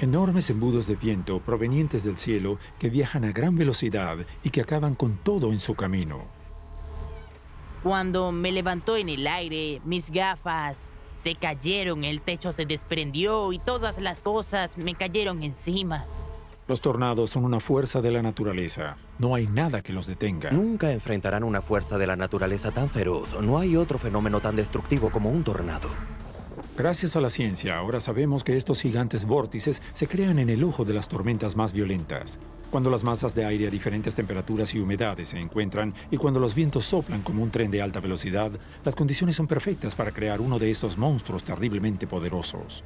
Enormes embudos de viento provenientes del cielo que viajan a gran velocidad y que acaban con todo en su camino. Cuando me levantó en el aire, mis gafas se cayeron, el techo se desprendió y todas las cosas me cayeron encima. Los tornados son una fuerza de la naturaleza. No hay nada que los detenga. Nunca enfrentarán una fuerza de la naturaleza tan feroz. No hay otro fenómeno tan destructivo como un tornado. Gracias a la ciencia, ahora sabemos que estos gigantes vórtices se crean en el ojo de las tormentas más violentas. Cuando las masas de aire a diferentes temperaturas y humedades se encuentran y cuando los vientos soplan como un tren de alta velocidad, las condiciones son perfectas para crear uno de estos monstruos terriblemente poderosos.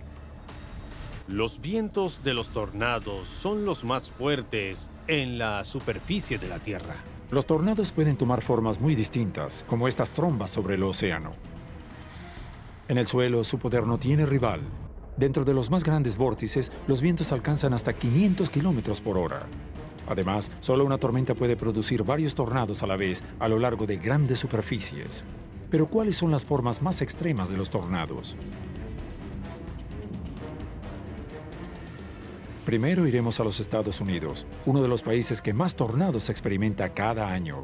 Los vientos de los tornados son los más fuertes en la superficie de la Tierra. Los tornados pueden tomar formas muy distintas, como estas trombas sobre el océano. En el suelo, su poder no tiene rival. Dentro de los más grandes vórtices, los vientos alcanzan hasta 500 kilómetros por hora. Además, solo una tormenta puede producir varios tornados a la vez a lo largo de grandes superficies. Pero, ¿cuáles son las formas más extremas de los tornados? Primero iremos a los Estados Unidos, uno de los países que más tornados experimenta cada año.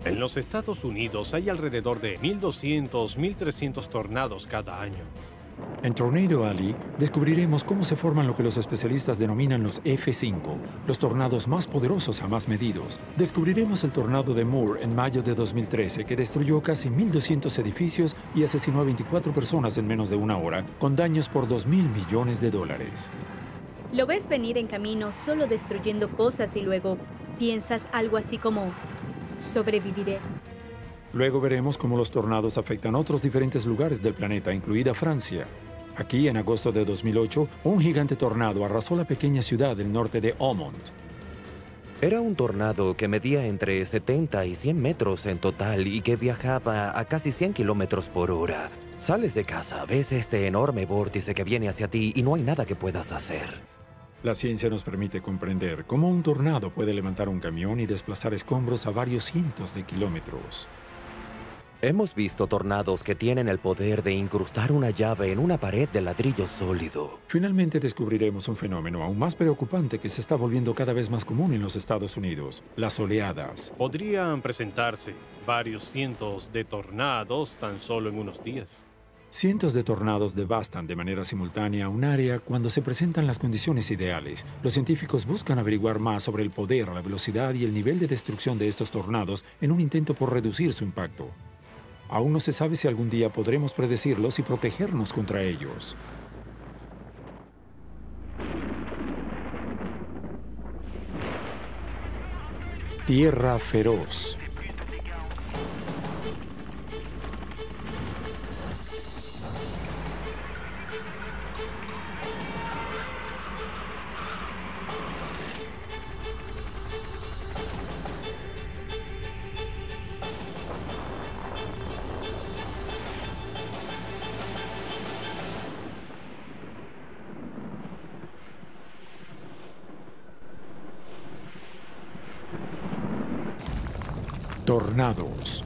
En los Estados Unidos hay alrededor de 1.200, 1.300 tornados cada año. En Tornado Alley descubriremos cómo se forman lo que los especialistas denominan los F5, los tornados más poderosos jamás medidos. Descubriremos el tornado de Moore en mayo de 2013, que destruyó casi 1.200 edificios y asesinó a 24 personas en menos de una hora, con daños por $2.000 millones. Lo ves venir en camino solo destruyendo cosas y luego piensas algo así como: sobreviviré. Luego veremos cómo los tornados afectan otros diferentes lugares del planeta, incluida Francia. Aquí, en agosto de 2008, un gigante tornado arrasó la pequeña ciudad del norte de Haumont. Era un tornado que medía entre 70 y 100 metros en total y que viajaba a casi 100 kilómetros por hora. Sales de casa, ves este enorme vórtice que viene hacia ti y no hay nada que puedas hacer. La ciencia nos permite comprender cómo un tornado puede levantar un camión y desplazar escombros a varios cientos de kilómetros. Hemos visto tornados que tienen el poder de incrustar una llave en una pared de ladrillo sólido. Finalmente descubriremos un fenómeno aún más preocupante que se está volviendo cada vez más común en los Estados Unidos: las oleadas. Podrían presentarse varios cientos de tornados tan solo en unos días. Cientos de tornados devastan de manera simultánea un área cuando se presentan las condiciones ideales. Los científicos buscan averiguar más sobre el poder, la velocidad y el nivel de destrucción de estos tornados en un intento por reducir su impacto. Aún no se sabe si algún día podremos predecirlos y protegernos contra ellos. Tierra feroz. Tornados.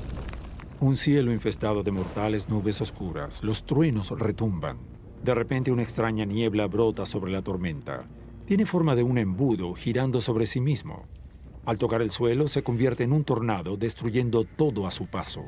Un cielo infestado de mortales nubes oscuras. Los truenos retumban. De repente una extraña niebla brota sobre la tormenta. Tiene forma de un embudo girando sobre sí mismo. Al tocar el suelo se convierte en un tornado, destruyendo todo a su paso.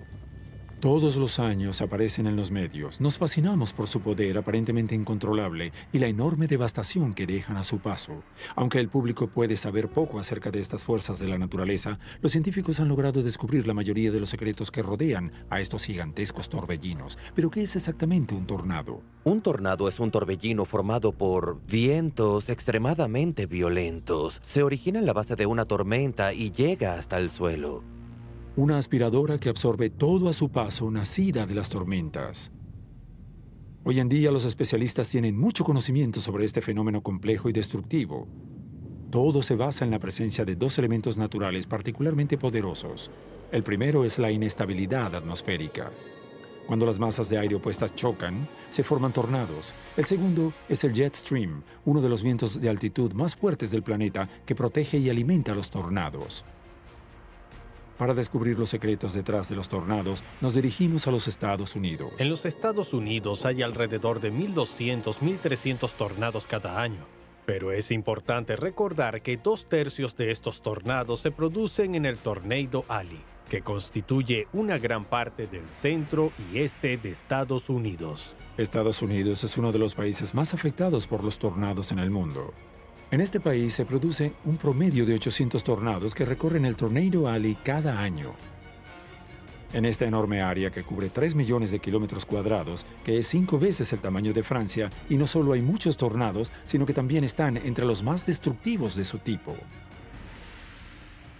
Todos los años aparecen en los medios. Nos fascinamos por su poder aparentemente incontrolable y la enorme devastación que dejan a su paso. Aunque el público puede saber poco acerca de estas fuerzas de la naturaleza, los científicos han logrado descubrir la mayoría de los secretos que rodean a estos gigantescos torbellinos. ¿Pero qué es exactamente un tornado? Un tornado es un torbellino formado por vientos extremadamente violentos. Se origina en la base de una tormenta y llega hasta el suelo. Una aspiradora que absorbe todo a su paso, nacida de las tormentas. Hoy en día los especialistas tienen mucho conocimiento sobre este fenómeno complejo y destructivo. Todo se basa en la presencia de dos elementos naturales particularmente poderosos. El primero es la inestabilidad atmosférica. Cuando las masas de aire opuestas chocan, se forman tornados. El segundo es el jet stream, uno de los vientos de altitud más fuertes del planeta que protege y alimenta a los tornados. Para descubrir los secretos detrás de los tornados, nos dirigimos a los Estados Unidos. En los Estados Unidos hay alrededor de 1.200, 1.300 tornados cada año. Pero es importante recordar que 2/3 de estos tornados se producen en el Tornado Alley, que constituye una gran parte del centro y este de Estados Unidos. Estados Unidos es uno de los países más afectados por los tornados en el mundo. En este país se produce un promedio de 800 tornados que recorren el Tornado Alley cada año. En esta enorme área que cubre 3 millones de kilómetros cuadrados, que es 5 veces el tamaño de Francia, y no solo hay muchos tornados, sino que también están entre los más destructivos de su tipo.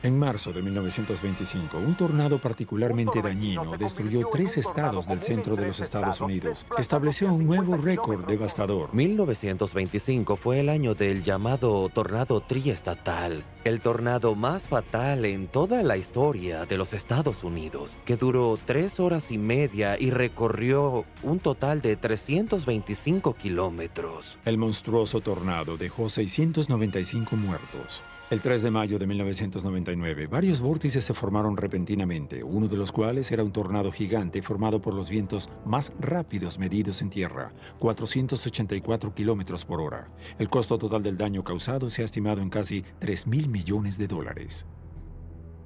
En marzo de 1925, un tornado particularmente dañino destruyó 3 estados del centro de los Estados Unidos. Estableció un nuevo récord devastador. 1925 fue el año del llamado tornado triestatal, el tornado más fatal en toda la historia de los Estados Unidos, que duró 3 horas y media y recorrió un total de 325 kilómetros. El monstruoso tornado dejó 695 muertos. El 3 de mayo de 1999, varios vórtices se formaron repentinamente, uno de los cuales era un tornado gigante formado por los vientos más rápidos medidos en tierra, 484 kilómetros por hora. El costo total del daño causado se ha estimado en casi $3.000 millones.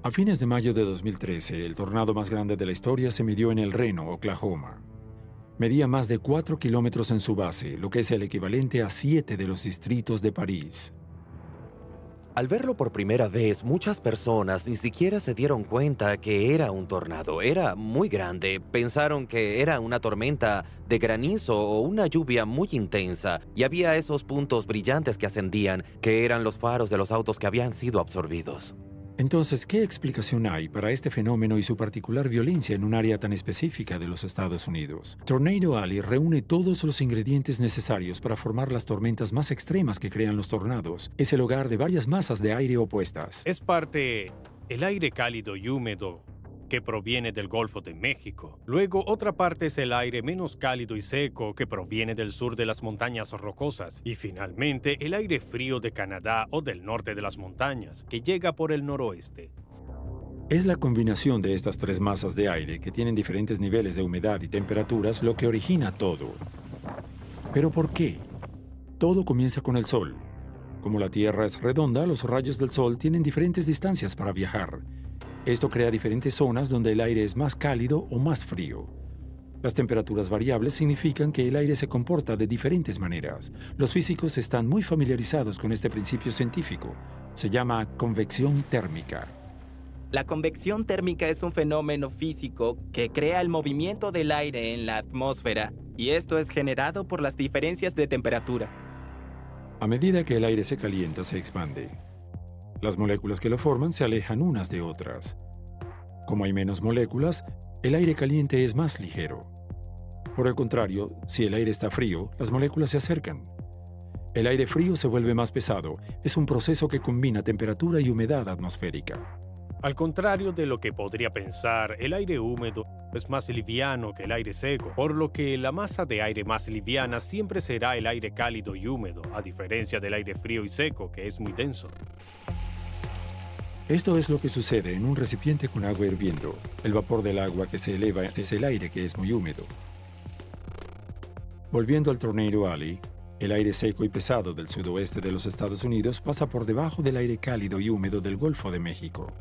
A fines de mayo de 2013, el tornado más grande de la historia se midió en El Reno, Oklahoma. Medía más de 4 kilómetros en su base, lo que es el equivalente a 7 de los distritos de París. Al verlo por primera vez, muchas personas ni siquiera se dieron cuenta que era un tornado. Era muy grande. Pensaron que era una tormenta de granizo o una lluvia muy intensa. Y había esos puntos brillantes que ascendían, que eran los faros de los autos que habían sido absorbidos. Entonces, ¿qué explicación hay para este fenómeno y su particular violencia en un área tan específica de los Estados Unidos? Tornado Alley reúne todos los ingredientes necesarios para formar las tormentas más extremas que crean los tornados. Es el hogar de varias masas de aire opuestas. Es parte el aire cálido y húmedo que proviene del Golfo de México. Luego, otra parte es el aire menos cálido y seco que proviene del sur de las montañas rocosas. Y finalmente, el aire frío de Canadá o del norte de las montañas, que llega por el noroeste. Es la combinación de estas 3 masas de aire que tienen diferentes niveles de humedad y temperaturas lo que origina todo. ¿Pero por qué? Todo comienza con el Sol. Como la Tierra es redonda, los rayos del Sol tienen diferentes distancias para viajar. Esto crea diferentes zonas donde el aire es más cálido o más frío. Las temperaturas variables significan que el aire se comporta de diferentes maneras. Los físicos están muy familiarizados con este principio científico. Se llama convección térmica. La convección térmica es un fenómeno físico que crea el movimiento del aire en la atmósfera, y esto es generado por las diferencias de temperatura. A medida que el aire se calienta, se expande. Las moléculas que lo forman se alejan unas de otras. Como hay menos moléculas, el aire caliente es más ligero. Por el contrario, si el aire está frío, las moléculas se acercan. El aire frío se vuelve más pesado. Es un proceso que combina temperatura y humedad atmosférica. Al contrario de lo que podría pensar, el aire húmedo es más liviano que el aire seco, por lo que la masa de aire más liviana siempre será el aire cálido y húmedo, a diferencia del aire frío y seco, que es muy denso. Esto es lo que sucede en un recipiente con agua hirviendo. El vapor del agua que se eleva es el aire que es muy húmedo. Volviendo al Tornado Alley, el aire seco y pesado del sudoeste de los Estados Unidos pasa por debajo del aire cálido y húmedo del Golfo de México.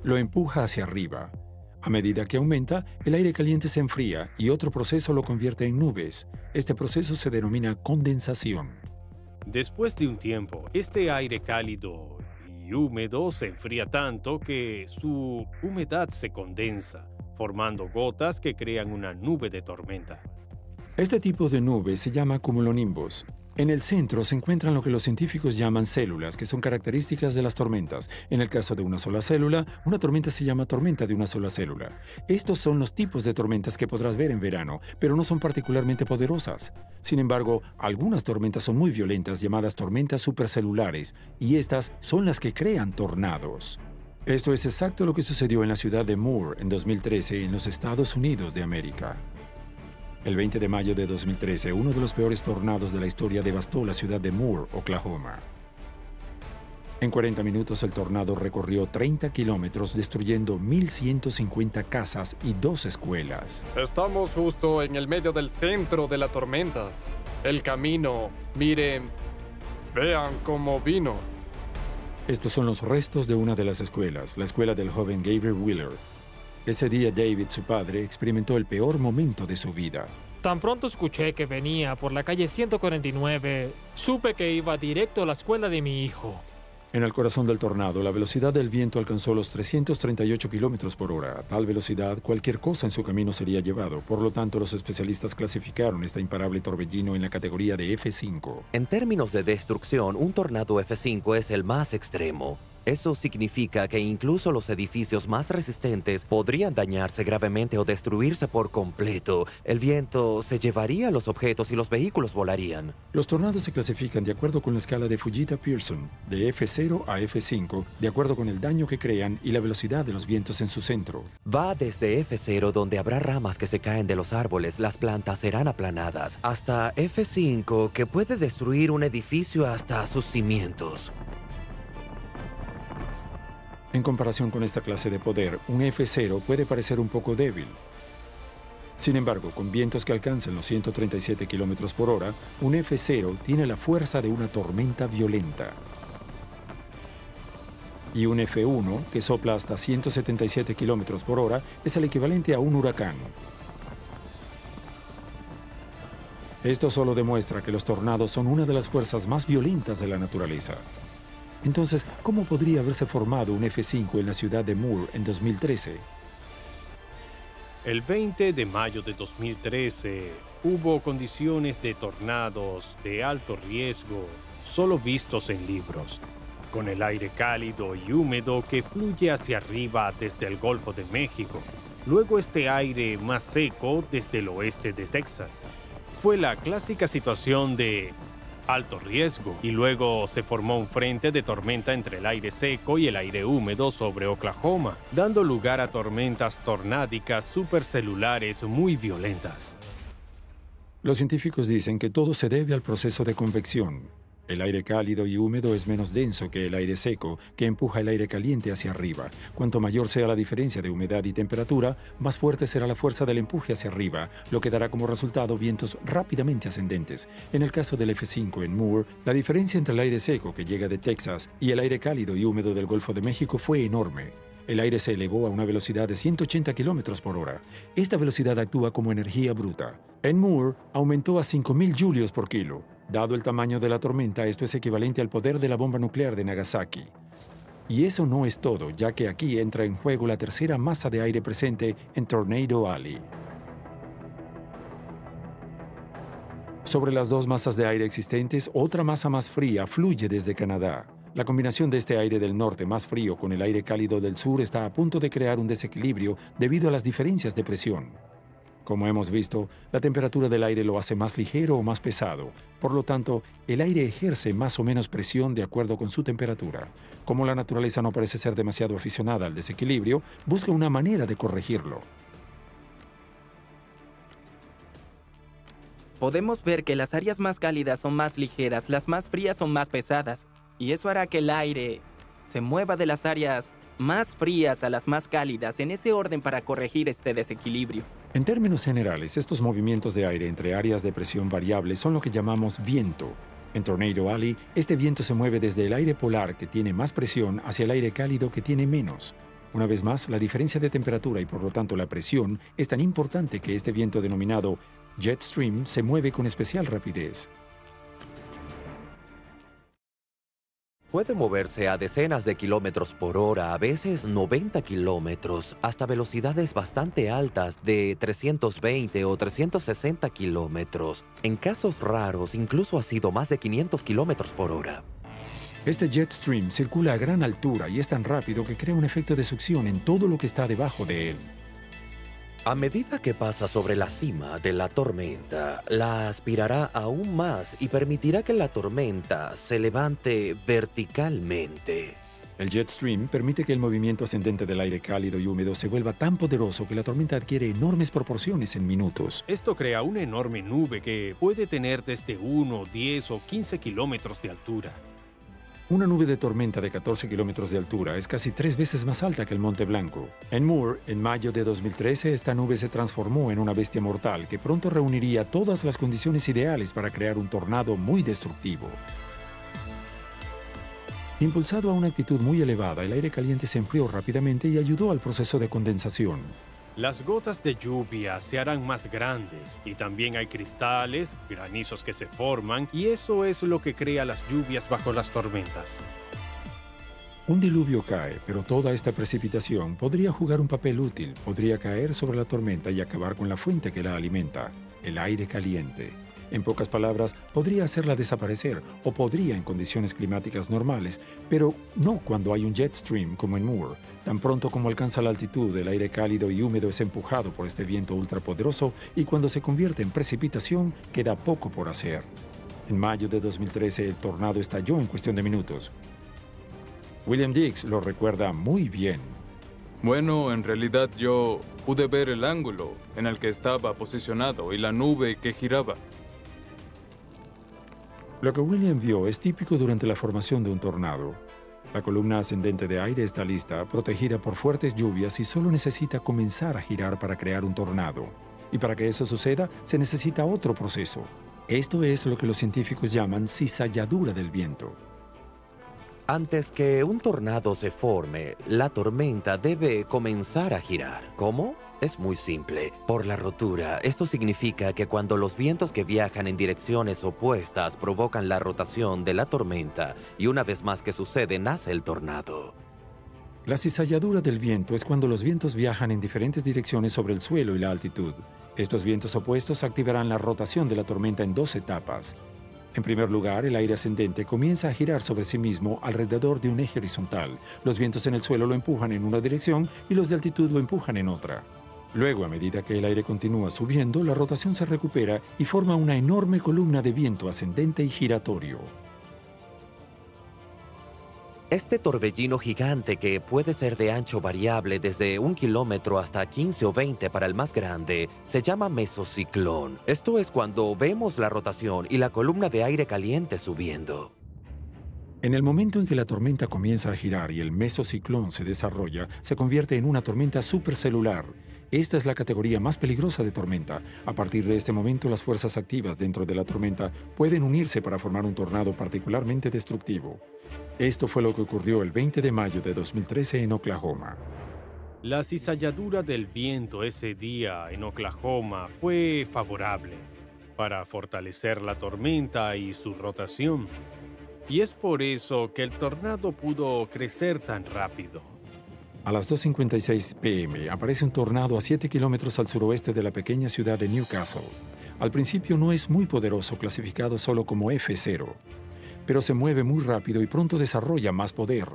Lo empuja hacia arriba. A medida que aumenta, el aire caliente se enfría y otro proceso lo convierte en nubes. Este proceso se denomina condensación. Después de un tiempo, este aire cálido y húmedo se enfría tanto que su humedad se condensa, formando gotas que crean una nube de tormenta. Este tipo de nube se llama cumulonimbus. En el centro se encuentran lo que los científicos llaman células, que son características de las tormentas. En el caso de una sola célula, una tormenta se llama tormenta de una sola célula. Estos son los tipos de tormentas que podrás ver en verano, pero no son particularmente poderosas. Sin embargo, algunas tormentas son muy violentas, llamadas tormentas supercelulares, y estas son las que crean tornados. Esto es exacto lo que sucedió en la ciudad de Moore en 2013 en los Estados Unidos de América. El 20 de mayo de 2013, uno de los peores tornados de la historia devastó la ciudad de Moore, Oklahoma. En 40 minutos, el tornado recorrió 30 kilómetros, destruyendo 1.150 casas y 2 escuelas. Estamos justo en el medio del centro de la tormenta. El camino, miren, Vean cómo vino. Estos son los restos de una de las escuelas, la escuela del joven Gabriel Wheeler. Ese día David, su padre, experimentó el peor momento de su vida. Tan pronto escuché que venía por la calle 149, supe que iba directo a la escuela de mi hijo. En el corazón del tornado, la velocidad del viento alcanzó los 338 kilómetros por hora. A tal velocidad, cualquier cosa en su camino sería llevado. Por lo tanto, los especialistas clasificaron este imparable torbellino en la categoría de F5. En términos de destrucción, un tornado F5 es el más extremo. Eso significa que incluso los edificios más resistentes podrían dañarse gravemente o destruirse por completo. El viento se llevaría los objetos y los vehículos volarían. Los tornados se clasifican de acuerdo con la escala de Fujita-Pearson, de F0 a F5, de acuerdo con el daño que crean y la velocidad de los vientos en su centro. Va desde F0, donde habrá ramas que se caen de los árboles, las plantas serán aplanadas, hasta F5, que puede destruir un edificio hasta sus cimientos. En comparación con esta clase de poder, un F0 puede parecer un poco débil. Sin embargo, con vientos que alcanzan los 137 kilómetros por hora, un F0 tiene la fuerza de una tormenta violenta. Y un F1, que sopla hasta 177 kilómetros por hora, es el equivalente a un huracán. Esto solo demuestra que los tornados son una de las fuerzas más violentas de la naturaleza. Entonces, ¿cómo podría haberse formado un F5 en la ciudad de Moore en 2013? El 20 de mayo de 2013 hubo condiciones de tornados de alto riesgo solo vistos en libros, con el aire cálido y húmedo que fluye hacia arriba desde el Golfo de México. Luego este aire más seco desde el oeste de Texas. Fue la clásica situación de alto riesgo, y luego se formó un frente de tormenta entre el aire seco y el aire húmedo sobre Oklahoma, dando lugar a tormentas tornádicas supercelulares muy violentas. Los científicos dicen que todo se debe al proceso de convección. El aire cálido y húmedo es menos denso que el aire seco, que empuja el aire caliente hacia arriba. Cuanto mayor sea la diferencia de humedad y temperatura, más fuerte será la fuerza del empuje hacia arriba, lo que dará como resultado vientos rápidamente ascendentes. En el caso del F5 en Moore, la diferencia entre el aire seco que llega de Texas y el aire cálido y húmedo del Golfo de México fue enorme. El aire se elevó a una velocidad de 180 kilómetros por hora. Esta velocidad actúa como energía bruta. En Moore, aumentó a 5.000 julios por kilo. Dado el tamaño de la tormenta, esto es equivalente al poder de la bomba nuclear de Nagasaki. Y eso no es todo, ya que aquí entra en juego la tercera masa de aire presente en Tornado Alley. Sobre las dos masas de aire existentes, otra masa más fría fluye desde Canadá. La combinación de este aire del norte más frío con el aire cálido del sur está a punto de crear un desequilibrio debido a las diferencias de presión. Como hemos visto, la temperatura del aire lo hace más ligero o más pesado. Por lo tanto, el aire ejerce más o menos presión de acuerdo con su temperatura. Como la naturaleza no parece ser demasiado aficionada al desequilibrio, busca una manera de corregirlo. Podemos ver que las áreas más cálidas son más ligeras, las más frías son más pesadas. Y eso hará que el aire se mueva de las áreas más frías a las más cálidas en ese orden para corregir este desequilibrio. En términos generales, estos movimientos de aire entre áreas de presión variables son lo que llamamos viento. En Tornado Alley, este viento se mueve desde el aire polar, que tiene más presión, hacia el aire cálido, que tiene menos. Una vez más, la diferencia de temperatura y por lo tanto la presión es tan importante que este viento denominado jet stream se mueve con especial rapidez. Puede moverse a decenas de kilómetros por hora, a veces 90 kilómetros, hasta velocidades bastante altas de 320 o 360 kilómetros. En casos raros, incluso ha sido más de 500 kilómetros por hora. Este jet stream circula a gran altura y es tan rápido que crea un efecto de succión en todo lo que está debajo de él. A medida que pasa sobre la cima de la tormenta, la aspirará aún más y permitirá que la tormenta se levante verticalmente. El jet stream permite que el movimiento ascendente del aire cálido y húmedo se vuelva tan poderoso que la tormenta adquiere enormes proporciones en minutos. Esto crea una enorme nube que puede tener desde 1, 10 o 15 kilómetros de altura. Una nube de tormenta de 14 kilómetros de altura es casi 3 veces más alta que el Monte Blanco. En Moore, en mayo de 2013, esta nube se transformó en una bestia mortal que pronto reuniría todas las condiciones ideales para crear un tornado muy destructivo. Impulsado a una altitud muy elevada, el aire caliente se enfrió rápidamente y ayudó al proceso de condensación. Las gotas de lluvia se harán más grandes y también hay cristales, granizos que se forman y eso es lo que crea las lluvias bajo las tormentas. Un diluvio cae, pero toda esta precipitación podría jugar un papel útil, podría caer sobre la tormenta y acabar con la fuente que la alimenta, el aire caliente. En pocas palabras, podría hacerla desaparecer o podría en condiciones climáticas normales, pero no cuando hay un jet stream como en Moore. Tan pronto como alcanza la altitud, el aire cálido y húmedo es empujado por este viento ultrapoderoso y cuando se convierte en precipitación, queda poco por hacer. En mayo de 2013, el tornado estalló en cuestión de minutos. William Dix lo recuerda muy bien. Bueno, en realidad yo pude ver el ángulo en el que estaba posicionado y la nube que giraba. Lo que William vio es típico durante la formación de un tornado. La columna ascendente de aire está lista, protegida por fuertes lluvias y solo necesita comenzar a girar para crear un tornado. Y para que eso suceda, se necesita otro proceso. Esto es lo que los científicos llaman cizalladura del viento. Antes que un tornado se forme, la tormenta debe comenzar a girar. ¿Cómo? Es muy simple. Por la rotura. Esto significa que cuando los vientos que viajan en direcciones opuestas provocan la rotación de la tormenta, y una vez más que sucede, nace el tornado. La cizalladura del viento es cuando los vientos viajan en diferentes direcciones sobre el suelo y la altitud. Estos vientos opuestos activarán la rotación de la tormenta en 2 etapas. En primer lugar, el aire ascendente comienza a girar sobre sí mismo alrededor de un eje horizontal. Los vientos en el suelo lo empujan en una dirección y los de altitud lo empujan en otra. Luego, a medida que el aire continúa subiendo, la rotación se recupera y forma una enorme columna de viento ascendente y giratorio. Este torbellino gigante, que puede ser de ancho variable desde 1 kilómetro hasta 15 o 20 para el más grande, se llama mesociclón. Esto es cuando vemos la rotación y la columna de aire caliente subiendo. En el momento en que la tormenta comienza a girar y el mesociclón se desarrolla, se convierte en una tormenta supercelular. Esta es la categoría más peligrosa de tormenta. A partir de este momento, las fuerzas activas dentro de la tormenta pueden unirse para formar un tornado particularmente destructivo. Esto fue lo que ocurrió el 20 de mayo de 2013 en Oklahoma. La cizalladura del viento ese día en Oklahoma fue favorable para fortalecer la tormenta y su rotación. Y es por eso que el tornado pudo crecer tan rápido. A las 2:56 p.m. aparece un tornado a 7 kilómetros al suroeste de la pequeña ciudad de Newcastle. Al principio no es muy poderoso, clasificado solo como F0, pero se mueve muy rápido y pronto desarrolla más poder.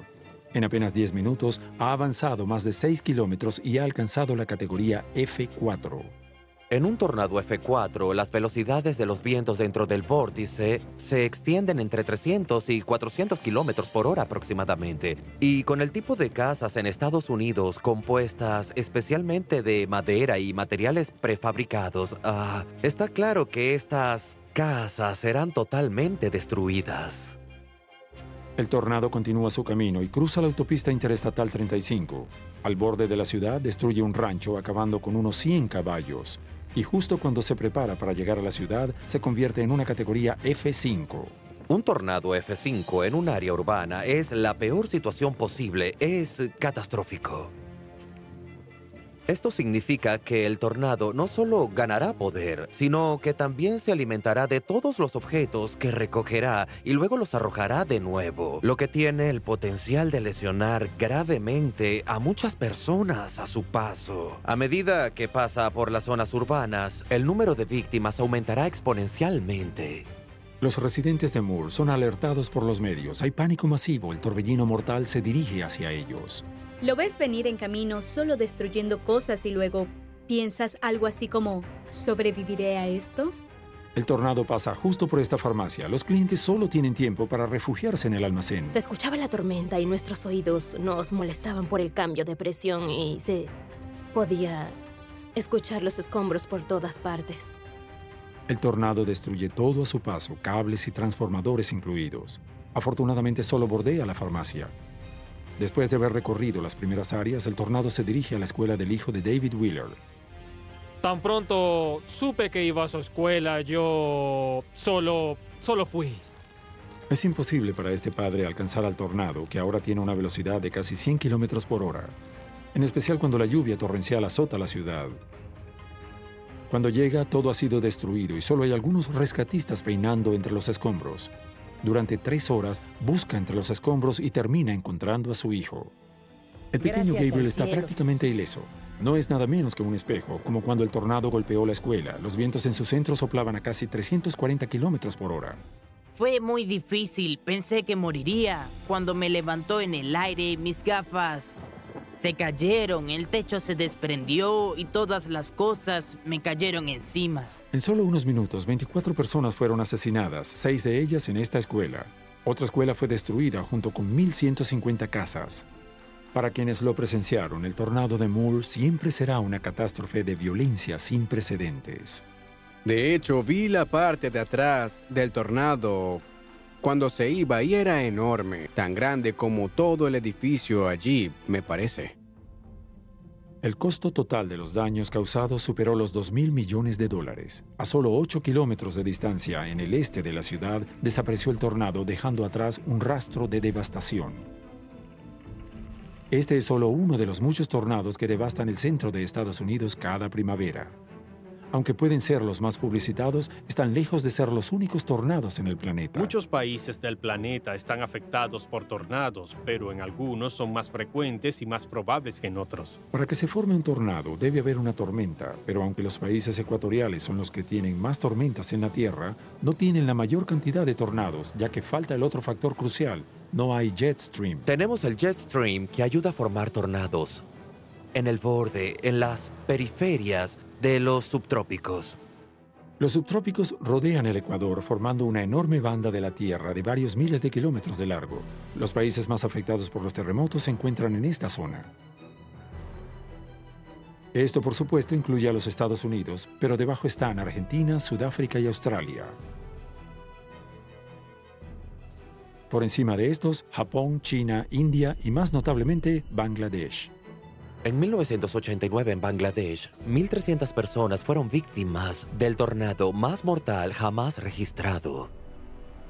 En apenas 10 minutos ha avanzado más de 6 kilómetros y ha alcanzado la categoría F4. En un tornado F4, las velocidades de los vientos dentro del vórtice se extienden entre 300 y 400 kilómetros por hora aproximadamente. Y con el tipo de casas en Estados Unidos compuestas especialmente de madera y materiales prefabricados, está claro que estas casas serán totalmente destruidas. El tornado continúa su camino y cruza la autopista interestatal 35. Al borde de la ciudad destruye un rancho acabando con unos 100 caballos. Y justo cuando se prepara para llegar a la ciudad, se convierte en una categoría F5. Un tornado F5 en un área urbana es la peor situación posible, es catastrófico. Esto significa que el tornado no solo ganará poder, sino que también se alimentará de todos los objetos que recogerá y luego los arrojará de nuevo, lo que tiene el potencial de lesionar gravemente a muchas personas a su paso. A medida que pasa por las zonas urbanas, el número de víctimas aumentará exponencialmente. Los residentes de Moore son alertados por los medios. Hay pánico masivo, el torbellino mortal se dirige hacia ellos. Lo ves venir en camino solo destruyendo cosas y luego piensas algo así como, ¿sobreviviré a esto? El tornado pasa justo por esta farmacia. Los clientes solo tienen tiempo para refugiarse en el almacén. Se escuchaba la tormenta y nuestros oídos nos molestaban por el cambio de presión y se podía escuchar los escombros por todas partes. El tornado destruye todo a su paso, cables y transformadores incluidos. Afortunadamente solo bordea la farmacia. Después de haber recorrido las primeras áreas, el tornado se dirige a la escuela del hijo de David Wheeler. Tan pronto supe que iba a su escuela, yo solo fui. Es imposible para este padre alcanzar al tornado, que ahora tiene una velocidad de casi 100 kilómetros por hora, en especial cuando la lluvia torrencial azota la ciudad. Cuando llega, todo ha sido destruido y solo hay algunos rescatistas peinando entre los escombros. Durante 3 horas, busca entre los escombros y termina encontrando a su hijo. El pequeño Gracias Gabriel al está cielo. prácticamente ileso. No es nada menos que un espejo, como cuando el tornado golpeó la escuela. Los vientos en su centro soplaban a casi 340 kilómetros por hora. Fue muy difícil, pensé que moriría. Cuando me levantó en el aire, mis gafas se cayeron, el techo se desprendió y todas las cosas me cayeron encima. En solo unos minutos, 24 personas fueron asesinadas, 6 de ellas en esta escuela. Otra escuela fue destruida junto con 1.150 casas. Para quienes lo presenciaron, el tornado de Moore siempre será una catástrofe de violencia sin precedentes. De hecho, vi la parte de atrás del tornado cuando se iba y era enorme, tan grande como todo el edificio allí, me parece. El costo total de los daños causados superó los $2.000 millones. A solo 8 kilómetros de distancia en el este de la ciudad, desapareció el tornado, dejando atrás un rastro de devastación. Este es solo uno de los muchos tornados que devastan el centro de Estados Unidos cada primavera. Aunque pueden ser los más publicitados, están lejos de ser los únicos tornados en el planeta. Muchos países del planeta están afectados por tornados, pero en algunos son más frecuentes y más probables que en otros. Para que se forme un tornado debe haber una tormenta, pero aunque los países ecuatoriales son los que tienen más tormentas en la Tierra, no tienen la mayor cantidad de tornados, ya que falta el otro factor crucial: no hay jet stream. Tenemos el jet stream que ayuda a formar tornados en el borde, en las periferias de los subtrópicos. Los subtrópicos rodean el Ecuador formando una enorme banda de la Tierra de varios miles de kilómetros de largo. Los países más afectados por los terremotos se encuentran en esta zona. Esto, por supuesto, incluye a los Estados Unidos, pero debajo están Argentina, Sudáfrica y Australia. Por encima de estos, Japón, China, India y más notablemente Bangladesh. En 1989 en Bangladesh, 1.300 personas fueron víctimas del tornado más mortal jamás registrado.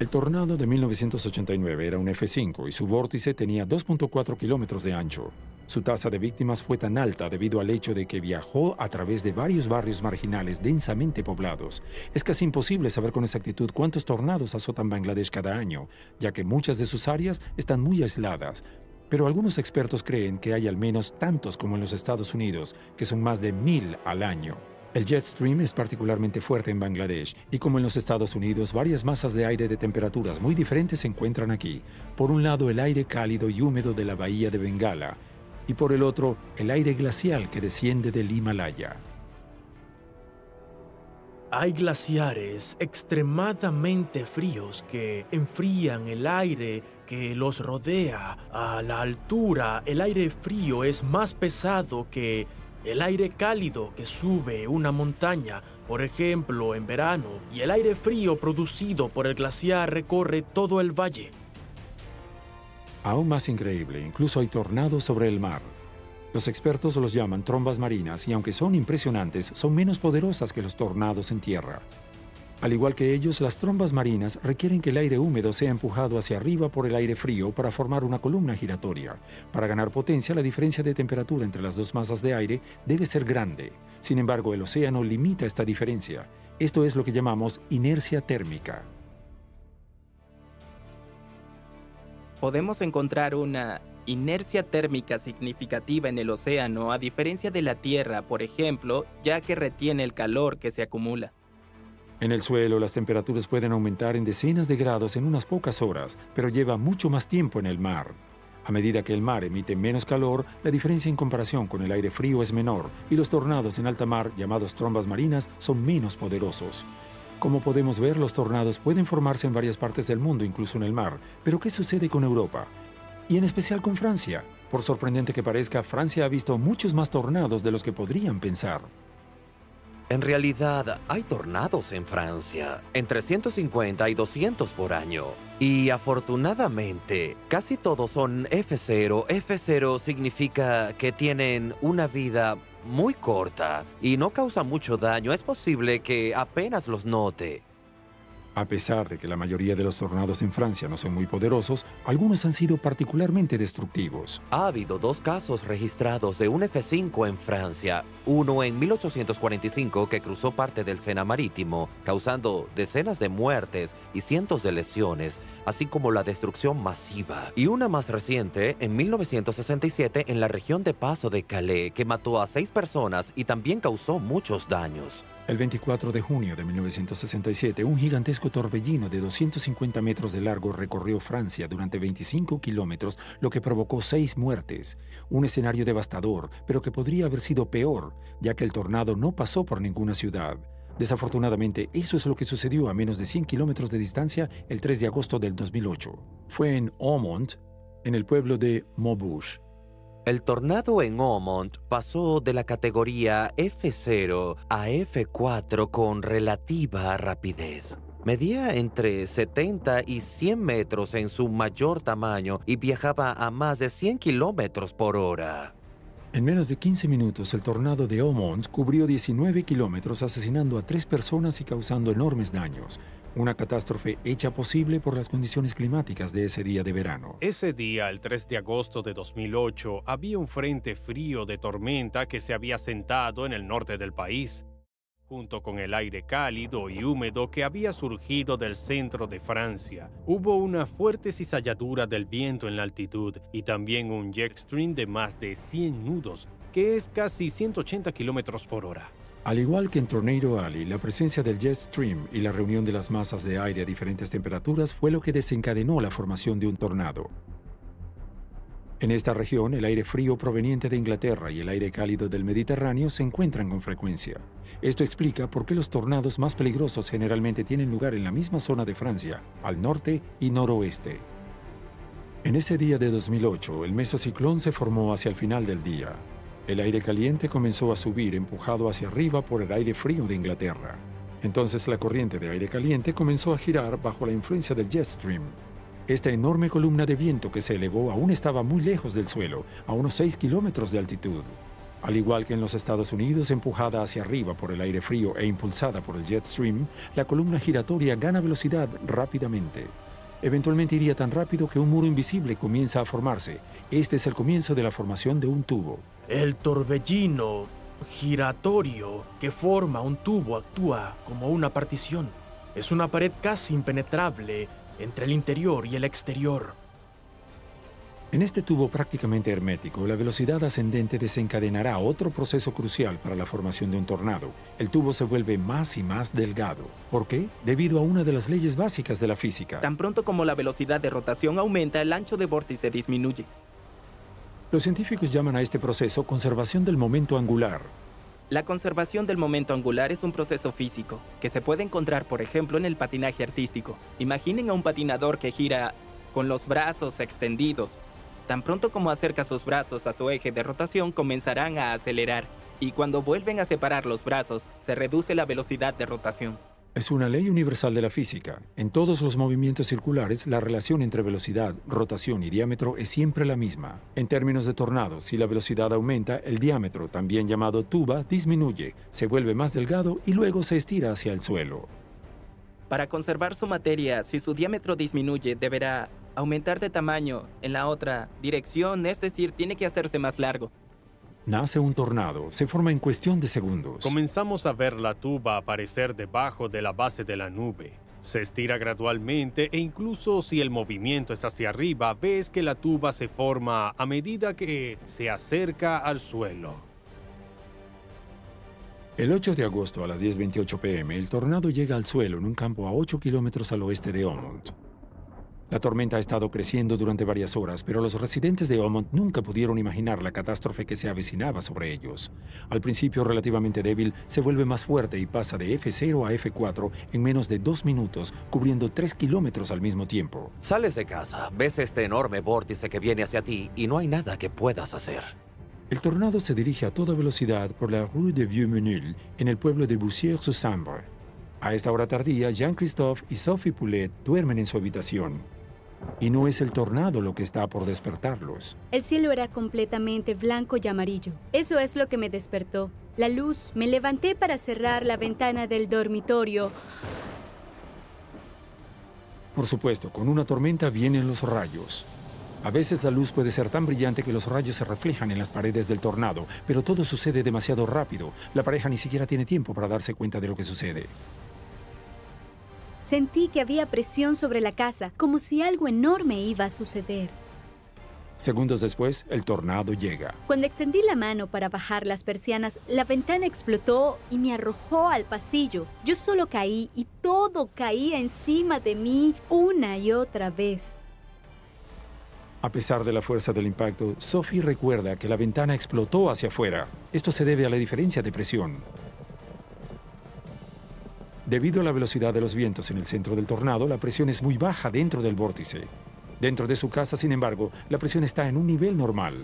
El tornado de 1989 era un F5 y su vórtice tenía 2.4 kilómetros de ancho. Su tasa de víctimas fue tan alta debido al hecho de que viajó a través de varios barrios marginales densamente poblados. Es casi imposible saber con exactitud cuántos tornados azotan Bangladesh cada año, ya que muchas de sus áreas están muy aisladas. Pero algunos expertos creen que hay al menos tantos como en los Estados Unidos, que son más de 1.000 al año. El jet stream es particularmente fuerte en Bangladesh, y como en los Estados Unidos, varias masas de aire de temperaturas muy diferentes se encuentran aquí. Por un lado, el aire cálido y húmedo de la bahía de Bengala, y por el otro, el aire glacial que desciende del Himalaya. Hay glaciares extremadamente fríos que enfrían el aire que los rodea. A la altura, el aire frío es más pesado que el aire cálido que sube una montaña, por ejemplo, en verano, y el aire frío producido por el glaciar recorre todo el valle. Aún más increíble, incluso hay tornados sobre el mar. Los expertos los llaman trombas marinas y aunque son impresionantes, son menos poderosas que los tornados en tierra. Al igual que ellos, las trombas marinas requieren que el aire húmedo sea empujado hacia arriba por el aire frío para formar una columna giratoria. Para ganar potencia, la diferencia de temperatura entre las dos masas de aire debe ser grande. Sin embargo, el océano limita esta diferencia. Esto es lo que llamamos inercia térmica. Podemos encontrar una inercia térmica significativa en el océano, a diferencia de la Tierra, por ejemplo, ya que retiene el calor que se acumula. En el suelo, las temperaturas pueden aumentar en decenas de grados en unas pocas horas, pero lleva mucho más tiempo en el mar. A medida que el mar emite menos calor, la diferencia en comparación con el aire frío es menor y los tornados en alta mar, llamados trombas marinas, son menos poderosos. Como podemos ver, los tornados pueden formarse en varias partes del mundo, incluso en el mar. Pero ¿qué sucede con Europa? Y en especial con Francia. Por sorprendente que parezca, Francia ha visto muchos más tornados de los que podrían pensar. En realidad, hay tornados en Francia, entre 150 y 200 por año. Y afortunadamente, casi todos son F0. F0 significa que tienen una vida muy corta y no causan mucho daño. Es posible que apenas los note. A pesar de que la mayoría de los tornados en Francia no son muy poderosos, algunos han sido particularmente destructivos. Ha habido 2 casos registrados de un F5 en Francia. Uno en 1845 que cruzó parte del Sena Marítimo, causando decenas de muertes y cientos de lesiones, así como la destrucción masiva. Y una más reciente, en 1967, en la región de Paso de Calais, que mató a 6 personas y también causó muchos daños. El 24 de junio de 1967, un gigantesco torbellino de 250 metros de largo recorrió Francia durante 25 kilómetros, lo que provocó 6 muertes. Un escenario devastador, pero que podría haber sido peor, ya que el tornado no pasó por ninguna ciudad. Desafortunadamente, eso es lo que sucedió a menos de 100 kilómetros de distancia el 3 de agosto del 2008. Fue en Aumont, en el pueblo de Maubeuge. El tornado en Aumont pasó de la categoría F0 a F4 con relativa rapidez. Medía entre 70 y 100 metros en su mayor tamaño y viajaba a más de 100 kilómetros por hora. En menos de 15 minutos, el tornado de Aumont cubrió 19 kilómetros, asesinando a 3 personas y causando enormes daños. Una catástrofe hecha posible por las condiciones climáticas de ese día de verano. Ese día, el 3 de agosto de 2008, había un frente frío de tormenta que se había asentado en el norte del país, junto con el aire cálido y húmedo que había surgido del centro de Francia. Hubo una fuerte cizalladura del viento en la altitud y también un jet stream de más de 100 nudos, que es casi 180 kilómetros por hora. Al igual que en Tornado Alley, la presencia del jet stream y la reunión de las masas de aire a diferentes temperaturas fue lo que desencadenó la formación de un tornado. En esta región, el aire frío proveniente de Inglaterra y el aire cálido del Mediterráneo se encuentran con frecuencia. Esto explica por qué los tornados más peligrosos generalmente tienen lugar en la misma zona de Francia, al norte y noroeste. En ese día de 2008, el mesociclón se formó hacia el final del día. El aire caliente comenzó a subir, empujado hacia arriba por el aire frío de Inglaterra. Entonces la corriente de aire caliente comenzó a girar bajo la influencia del jet stream. Esta enorme columna de viento que se elevó aún estaba muy lejos del suelo, a unos 6 kilómetros de altitud. Al igual que en los Estados Unidos, empujada hacia arriba por el aire frío e impulsada por el jet stream, la columna giratoria gana velocidad rápidamente. Eventualmente iría tan rápido que un muro invisible comienza a formarse. Este es el comienzo de la formación de un tubo. El torbellino giratorio que forma un tubo actúa como una partición. Es una pared casi impenetrable entre el interior y el exterior. En este tubo prácticamente hermético, la velocidad ascendente desencadenará otro proceso crucial para la formación de un tornado. El tubo se vuelve más y más delgado. ¿Por qué? Debido a una de las leyes básicas de la física. Tan pronto como la velocidad de rotación aumenta, el ancho de vórtice disminuye. Los científicos llaman a este proceso conservación del momento angular. La conservación del momento angular es un proceso físico que se puede encontrar, por ejemplo, en el patinaje artístico. Imaginen a un patinador que gira con los brazos extendidos. Tan pronto como acerca sus brazos a su eje de rotación, comenzarán a acelerar. Y cuando vuelven a separar los brazos, se reduce la velocidad de rotación. Es una ley universal de la física. En todos los movimientos circulares, la relación entre velocidad, rotación y diámetro es siempre la misma. En términos de tornados, si la velocidad aumenta, el diámetro, también llamado tuba, disminuye, se vuelve más delgado y luego se estira hacia el suelo. Para conservar su materia, si su diámetro disminuye, deberá aumentar de tamaño en la otra dirección, es decir, tiene que hacerse más largo. Nace un tornado, se forma en cuestión de segundos. Comenzamos a ver la tuba aparecer debajo de la base de la nube. Se estira gradualmente e incluso si el movimiento es hacia arriba, ves que la tuba se forma a medida que se acerca al suelo. El 8 de agosto a las 10:28 p.m., el tornado llega al suelo en un campo a 8 kilómetros al oeste de Aumont. La tormenta ha estado creciendo durante varias horas, pero los residentes de Aumont nunca pudieron imaginar la catástrofe que se avecinaba sobre ellos. Al principio relativamente débil, se vuelve más fuerte y pasa de F0 a F4 en menos de 2 minutos, cubriendo 3 kilómetros al mismo tiempo. Sales de casa, ves este enorme vórtice que viene hacia ti y no hay nada que puedas hacer. El tornado se dirige a toda velocidad por la Rue de Vieux-Menil, en el pueblo de Bussières-sur-Sambre. A esta hora tardía, Jean-Christophe y Sophie Poulet duermen en su habitación. Y no es el tornado lo que está por despertarlos. El cielo era completamente blanco y amarillo. Eso es lo que me despertó. La luz. Me levanté para cerrar la ventana del dormitorio. Por supuesto, con una tormenta vienen los rayos. A veces la luz puede ser tan brillante que los rayos se reflejan en las paredes del tornado, pero todo sucede demasiado rápido. La pareja ni siquiera tiene tiempo para darse cuenta de lo que sucede. Sentí que había presión sobre la casa, como si algo enorme iba a suceder. Segundos después, el tornado llega. Cuando extendí la mano para bajar las persianas, la ventana explotó y me arrojó al pasillo. Yo solo caí y todo caía encima de mí una y otra vez. A pesar de la fuerza del impacto, Sophie recuerda que la ventana explotó hacia afuera. Esto se debe a la diferencia de presión. Debido a la velocidad de los vientos en el centro del tornado, la presión es muy baja dentro del vórtice. Dentro de su casa, sin embargo, la presión está en un nivel normal.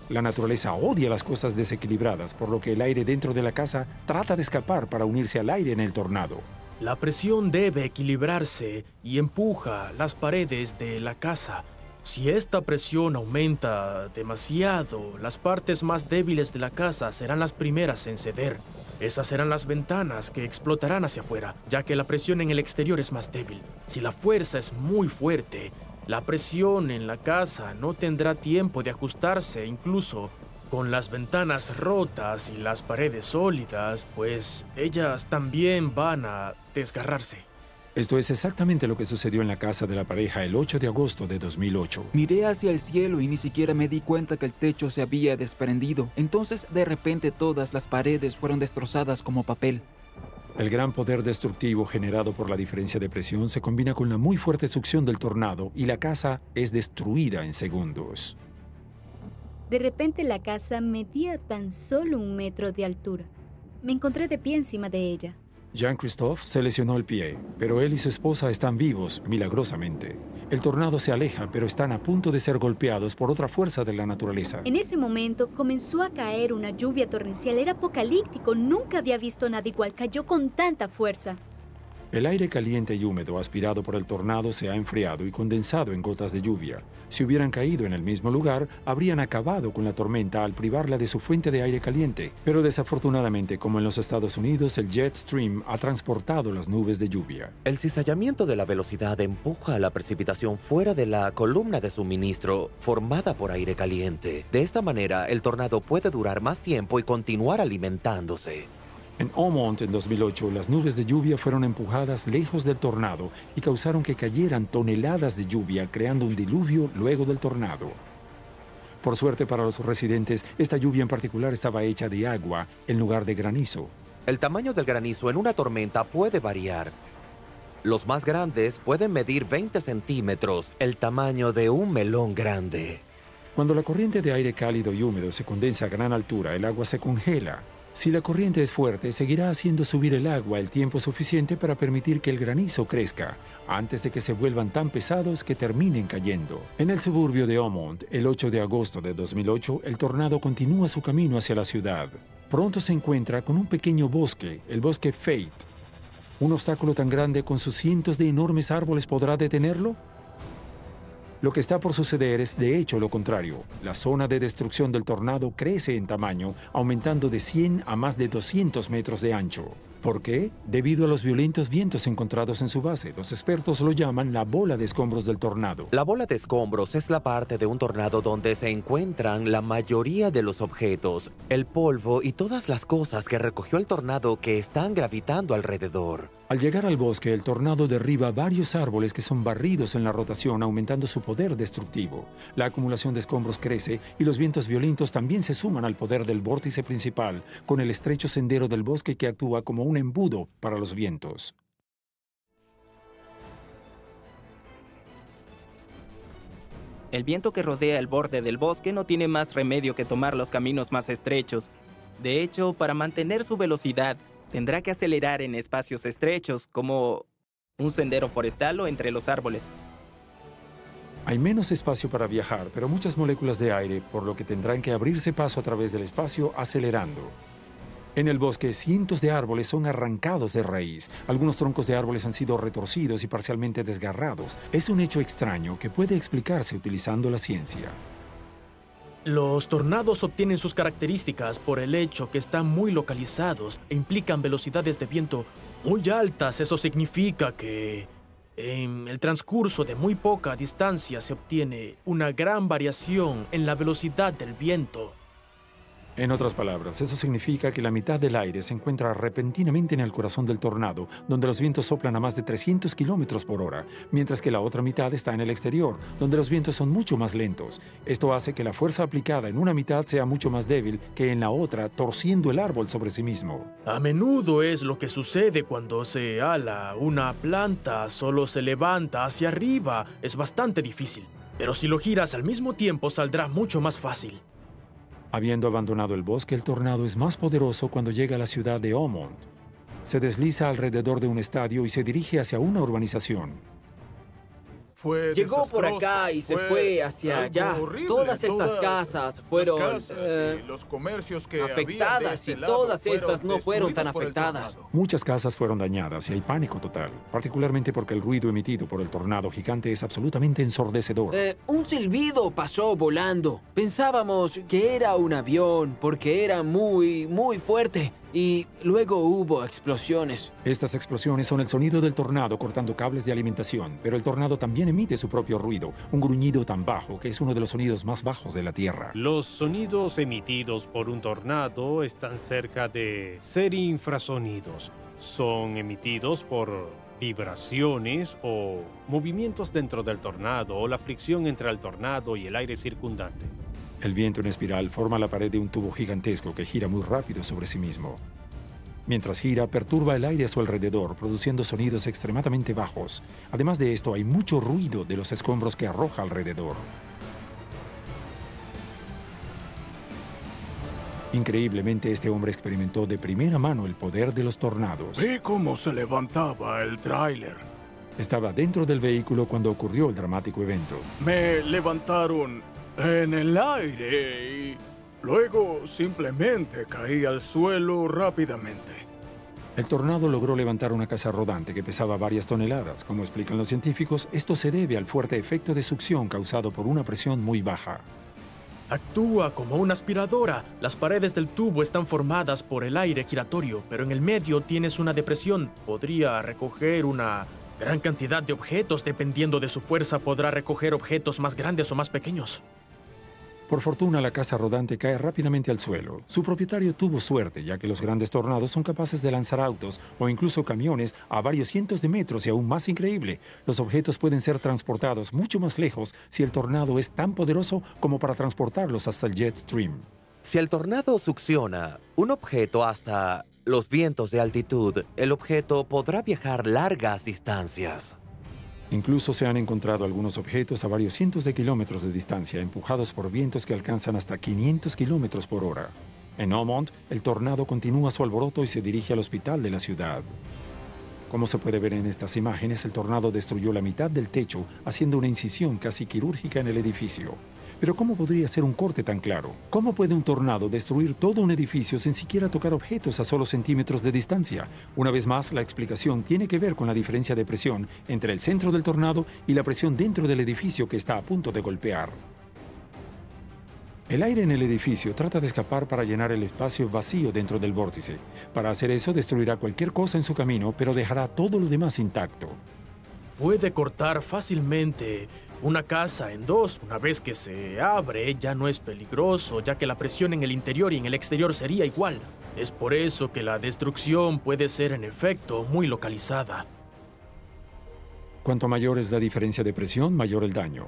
La naturaleza odia las cosas desequilibradas, por lo que el aire dentro de la casa trata de escapar para unirse al aire en el tornado. La presión debe equilibrarse y empuja las paredes de la casa. Si esta presión aumenta demasiado, las partes más débiles de la casa serán las primeras en ceder. Esas serán las ventanas que explotarán hacia afuera, ya que la presión en el exterior es más débil. Si la fuerza es muy fuerte, la presión en la casa no tendrá tiempo de ajustarse, incluso con las ventanas rotas y las paredes sólidas, pues ellas también van a desgarrarse. Esto es exactamente lo que sucedió en la casa de la pareja el 8 de agosto de 2008. Miré hacia el cielo y ni siquiera me di cuenta que el techo se había desprendido. Entonces, de repente, todas las paredes fueron destrozadas como papel. El gran poder destructivo generado por la diferencia de presión se combina con la muy fuerte succión del tornado y la casa es destruida en segundos. De repente la casa medía tan solo 1 metro de altura. Me encontré de pie encima de ella. Jean-Christophe se lesionó el pie, pero él y su esposa están vivos, milagrosamente. El tornado se aleja, pero están a punto de ser golpeados por otra fuerza de la naturaleza. En ese momento comenzó a caer una lluvia torrencial. Era apocalíptico. Nunca había visto nada igual. Cayó con tanta fuerza. El aire caliente y húmedo aspirado por el tornado se ha enfriado y condensado en gotas de lluvia. Si hubieran caído en el mismo lugar, habrían acabado con la tormenta al privarla de su fuente de aire caliente. Pero desafortunadamente, como en los Estados Unidos, el jet stream ha transportado las nubes de lluvia. El cizallamiento de la velocidad empuja la precipitación fuera de la columna de suministro formada por aire caliente. De esta manera, el tornado puede durar más tiempo y continuar alimentándose. En Aumont, en 2008, las nubes de lluvia fueron empujadas lejos del tornado y causaron que cayeran toneladas de lluvia, creando un diluvio luego del tornado. Por suerte para los residentes, esta lluvia en particular estaba hecha de agua en lugar de granizo. El tamaño del granizo en una tormenta puede variar. Los más grandes pueden medir 20 centímetros, el tamaño de un melón grande. Cuando la corriente de aire cálido y húmedo se condensa a gran altura, el agua se congela. Si la corriente es fuerte, seguirá haciendo subir el agua el tiempo suficiente para permitir que el granizo crezca, antes de que se vuelvan tan pesados que terminen cayendo. En el suburbio de Aumont, el 8 de agosto de 2008, el tornado continúa su camino hacia la ciudad. Pronto se encuentra con un pequeño bosque, el bosque Fate. ¿Un obstáculo tan grande con sus cientos de enormes árboles podrá detenerlo? Lo que está por suceder es de hecho lo contrario. La zona de destrucción del tornado crece en tamaño, aumentando de 100 a más de 200 metros de ancho. ¿Por qué? Debido a los violentos vientos encontrados en su base. Los expertos lo llaman la bola de escombros del tornado. La bola de escombros es la parte de un tornado donde se encuentran la mayoría de los objetos, el polvo y todas las cosas que recogió el tornado que están gravitando alrededor. Al llegar al bosque, el tornado derriba varios árboles que son barridos en la rotación, aumentando su poder destructivo. La acumulación de escombros crece y los vientos violentos también se suman al poder del vórtice principal, con el estrecho sendero del bosque que actúa como un embudo para los vientos. El viento que rodea el borde del bosque no tiene más remedio que tomar los caminos más estrechos. De hecho, para mantener su velocidad, tendrá que acelerar en espacios estrechos, como un sendero forestal o entre los árboles. Hay menos espacio para viajar, pero muchas moléculas de aire, por lo que tendrán que abrirse paso a través del espacio acelerando. En el bosque, cientos de árboles son arrancados de raíz. Algunos troncos de árboles han sido retorcidos y parcialmente desgarrados. Es un hecho extraño que puede explicarse utilizando la ciencia. Los tornados obtienen sus características por el hecho que están muy localizados e implican velocidades de viento muy altas. Eso significa que En el transcurso de muy poca distancia se obtiene una gran variación en la velocidad del viento. En otras palabras, eso significa que la mitad del aire se encuentra repentinamente en el corazón del tornado, donde los vientos soplan a más de 300 kilómetros por hora, mientras que la otra mitad está en el exterior, donde los vientos son mucho más lentos. Esto hace que la fuerza aplicada en una mitad sea mucho más débil que en la otra, torciendo el árbol sobre sí mismo. A menudo es lo que sucede cuando se ala una planta, solo se levanta hacia arriba. Es bastante difícil, pero si lo giras al mismo tiempo saldrá mucho más fácil. Habiendo abandonado el bosque, el tornado es más poderoso cuando llega a la ciudad de Hammond. Se desliza alrededor de un estadio y se dirige hacia una urbanización. Llegó por acá y se fue hacia allá. Todas estas casas fueron los comercios que afectadas y todas estas no fueron tan afectadas. Muchas casas fueron dañadas y hay pánico total, particularmente porque el ruido emitido por el tornado gigante es absolutamente ensordecedor. Un silbido pasó volando. Pensábamos que era un avión porque era muy fuerte. Y luego hubo explosiones. Estas explosiones son el sonido del tornado cortando cables de alimentación, pero el tornado también emite su propio ruido, un gruñido tan bajo que es uno de los sonidos más bajos de la Tierra. Los sonidos emitidos por un tornado están cerca de ser infrasonidos. Son emitidos por vibraciones o movimientos dentro del tornado o la fricción entre el tornado y el aire circundante. El viento en espiral forma la pared de un tubo gigantesco que gira muy rápido sobre sí mismo. Mientras gira, perturba el aire a su alrededor, produciendo sonidos extremadamente bajos. Además de esto, hay mucho ruido de los escombros que arroja alrededor. Increíblemente, este hombre experimentó de primera mano el poder de los tornados. Vi cómo se levantaba el tráiler. Estaba dentro del vehículo cuando ocurrió el dramático evento. Me levantaron en el aire y luego simplemente caí al suelo rápidamente. El tornado logró levantar una casa rodante que pesaba varias toneladas. Como explican los científicos, esto se debe al fuerte efecto de succión causado por una presión muy baja. Actúa como una aspiradora. Las paredes del tubo están formadas por el aire giratorio, pero en el medio tienes una depresión. Podría recoger una gran cantidad de objetos. Dependiendo de su fuerza, podrá recoger objetos más grandes o más pequeños. Por fortuna, la casa rodante cae rápidamente al suelo. Su propietario tuvo suerte, ya que los grandes tornados son capaces de lanzar autos o incluso camiones a varios cientos de metros y aún más increíble, los objetos pueden ser transportados mucho más lejos si el tornado es tan poderoso como para transportarlos hasta el jet stream. Si el tornado succiona un objeto hasta los vientos de altitud, el objeto podrá viajar largas distancias. Incluso se han encontrado algunos objetos a varios cientos de kilómetros de distancia, empujados por vientos que alcanzan hasta 500 kilómetros por hora. En Hammond, el tornado continúa su alboroto y se dirige al hospital de la ciudad. Como se puede ver en estas imágenes, el tornado destruyó la mitad del techo, haciendo una incisión casi quirúrgica en el edificio. Pero ¿cómo podría ser un corte tan claro? ¿Cómo puede un tornado destruir todo un edificio sin siquiera tocar objetos a solo centímetros de distancia? Una vez más, la explicación tiene que ver con la diferencia de presión entre el centro del tornado y la presión dentro del edificio que está a punto de golpear. El aire en el edificio trata de escapar para llenar el espacio vacío dentro del vórtice. Para hacer eso, destruirá cualquier cosa en su camino, pero dejará todo lo demás intacto. Puede cortar fácilmente una casa en dos. Una vez que se abre, ya no es peligroso, ya que la presión en el interior y en el exterior sería igual. Es por eso que la destrucción puede ser, en efecto, muy localizada. Cuanto mayor es la diferencia de presión, mayor el daño.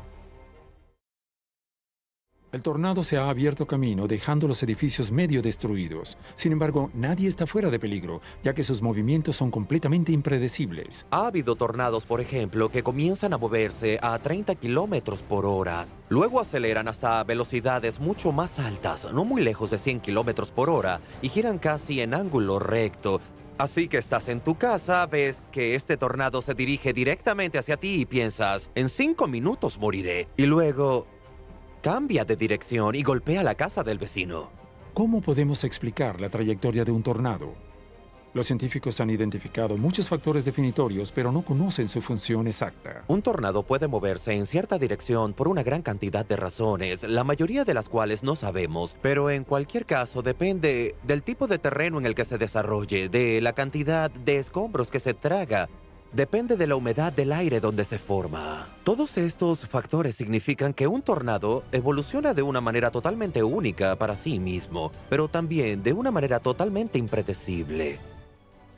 El tornado se ha abierto camino, dejando los edificios medio destruidos. Sin embargo, nadie está fuera de peligro, ya que sus movimientos son completamente impredecibles. Ha habido tornados, por ejemplo, que comienzan a moverse a 30 kilómetros por hora. Luego aceleran hasta velocidades mucho más altas, no muy lejos de 100 kilómetros por hora, y giran casi en ángulo recto. Así que estás en tu casa, ves que este tornado se dirige directamente hacia ti y piensas, en 5 minutos moriré. Y luego cambia de dirección y golpea la casa del vecino. ¿Cómo podemos explicar la trayectoria de un tornado? Los científicos han identificado muchos factores definitorios, pero no conocen su función exacta. Un tornado puede moverse en cierta dirección por una gran cantidad de razones, la mayoría de las cuales no sabemos, pero en cualquier caso depende del tipo de terreno en el que se desarrolle, de la cantidad de escombros que se traga, Depende de la humedad del aire donde se forma. Todos estos factores significan que un tornado evoluciona de una manera totalmente única para sí mismo, pero también de una manera totalmente impredecible.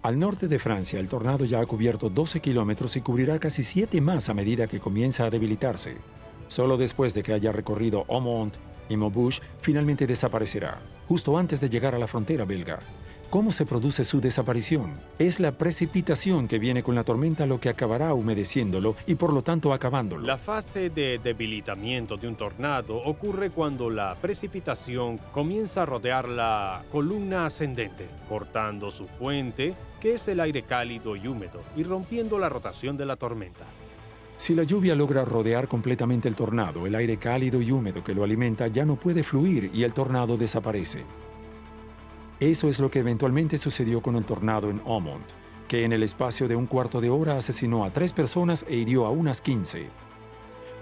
Al norte de Francia, el tornado ya ha cubierto 12 kilómetros y cubrirá casi 7 más a medida que comienza a debilitarse. Solo después de que haya recorrido Aumont y Maubeuge, finalmente desaparecerá, justo antes de llegar a la frontera belga. ¿Cómo se produce su desaparición? Es la precipitación que viene con la tormenta lo que acabará humedeciéndolo y por lo tanto acabándolo. La fase de debilitamiento de un tornado ocurre cuando la precipitación comienza a rodear la columna ascendente, cortando su fuente, que es el aire cálido y húmedo, y rompiendo la rotación de la tormenta. Si la lluvia logra rodear completamente el tornado, el aire cálido y húmedo que lo alimenta ya no puede fluir y el tornado desaparece. Eso es lo que eventualmente sucedió con el tornado en Aumont, que en el espacio de un cuarto de hora asesinó a 3 personas e hirió a unas 15.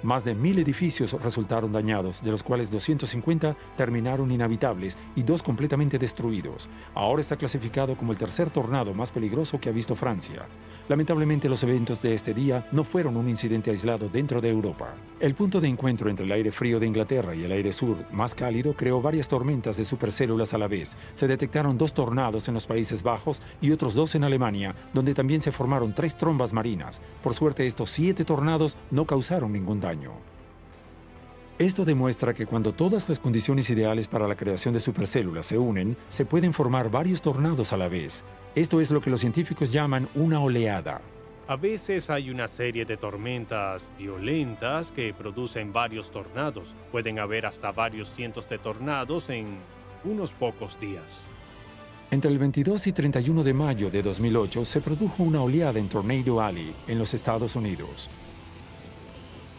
Más de 1000 edificios resultaron dañados, de los cuales 250 terminaron inhabitables y 2 completamente destruidos. Ahora está clasificado como el tercer tornado más peligroso que ha visto Francia. Lamentablemente, los eventos de este día no fueron un incidente aislado dentro de Europa. El punto de encuentro entre el aire frío de Inglaterra y el aire sur más cálido creó varias tormentas de supercélulas a la vez. Se detectaron 2 tornados en los Países Bajos y otros 2 en Alemania, donde también se formaron 3 trombas marinas. Por suerte, estos 7 tornados no causaron ningún daño. Esto demuestra que cuando todas las condiciones ideales para la creación de supercélulas se unen, se pueden formar varios tornados a la vez. Esto es lo que los científicos llaman una oleada. A veces hay una serie de tormentas violentas que producen varios tornados. Pueden haber hasta varios cientos de tornados en unos pocos días. Entre el 22 y 31 de mayo de 2008 se produjo una oleada en Tornado Alley, en los Estados Unidos.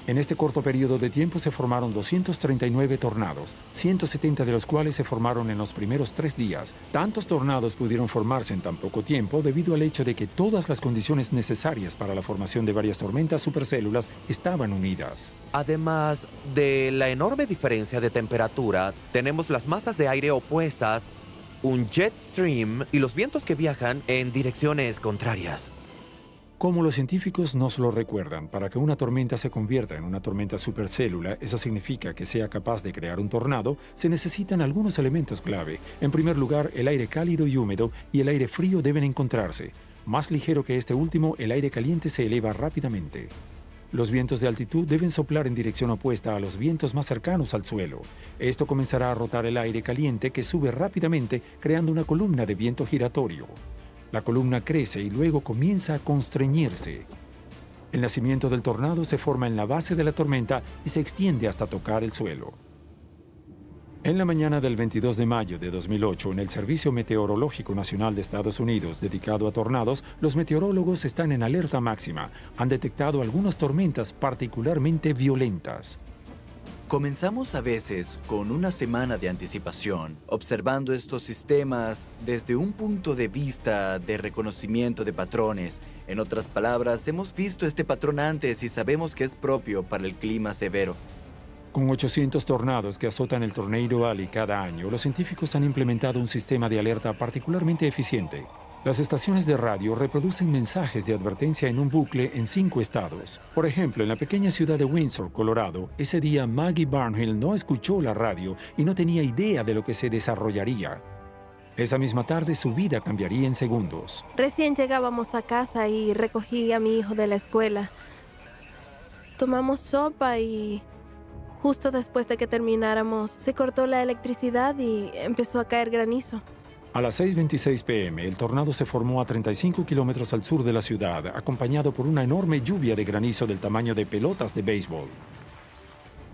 En este corto periodo de tiempo se formaron 239 tornados, 170 de los cuales se formaron en los primeros 3 días. Tantos tornados pudieron formarse en tan poco tiempo debido al hecho de que todas las condiciones necesarias para la formación de varias tormentas supercélulas estaban unidas. Además de la enorme diferencia de temperatura, tenemos las masas de aire opuestas, un jet stream y los vientos que viajan en direcciones contrarias. Como los científicos nos lo recuerdan, para que una tormenta se convierta en una tormenta supercélula, eso significa que sea capaz de crear un tornado, se necesitan algunos elementos clave. En primer lugar, el aire cálido y húmedo y el aire frío deben encontrarse. Más ligero que este último, el aire caliente se eleva rápidamente. Los vientos de altitud deben soplar en dirección opuesta a los vientos más cercanos al suelo. Esto comenzará a rotar el aire caliente que sube rápidamente, creando una columna de viento giratorio. La columna crece y luego comienza a constreñirse. El nacimiento del tornado se forma en la base de la tormenta y se extiende hasta tocar el suelo. En la mañana del 22 de mayo de 2008, en el Servicio Meteorológico Nacional de Estados Unidos dedicado a tornados, los meteorólogos están en alerta máxima. Han detectado algunas tormentas particularmente violentas. Comenzamos a veces con una semana de anticipación, observando estos sistemas desde un punto de vista de reconocimiento de patrones. En otras palabras, hemos visto este patrón antes y sabemos que es propio para el clima severo. Con 800 tornados que azotan el Tornado Alley cada año, los científicos han implementado un sistema de alerta particularmente eficiente. Las estaciones de radio reproducen mensajes de advertencia en un bucle en 5 estados. Por ejemplo, en la pequeña ciudad de Windsor, Colorado, ese día Maggie Barnhill no escuchó la radio y no tenía idea de lo que se desarrollaría. Esa misma tarde su vida cambiaría en segundos. Recién llegábamos a casa y recogí a mi hijo de la escuela. Tomamos sopa y justo después de que termináramos se cortó la electricidad y empezó a caer granizo. A las 6:26 p.m., el tornado se formó a 35 kilómetros al sur de la ciudad, acompañado por una enorme lluvia de granizo del tamaño de pelotas de béisbol.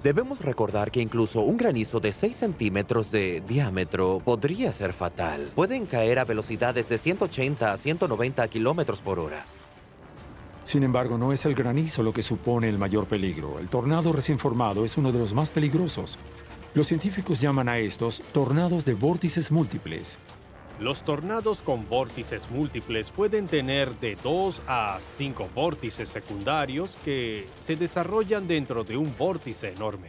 Debemos recordar que incluso un granizo de 6 centímetros de diámetro podría ser fatal. Pueden caer a velocidades de 180 a 190 kilómetros por hora. Sin embargo, no es el granizo lo que supone el mayor peligro. El tornado recién formado es uno de los más peligrosos. Los científicos llaman a estos tornados de vórtices múltiples. Los tornados con vórtices múltiples pueden tener de 2 a 5 vórtices secundarios que se desarrollan dentro de un vórtice enorme.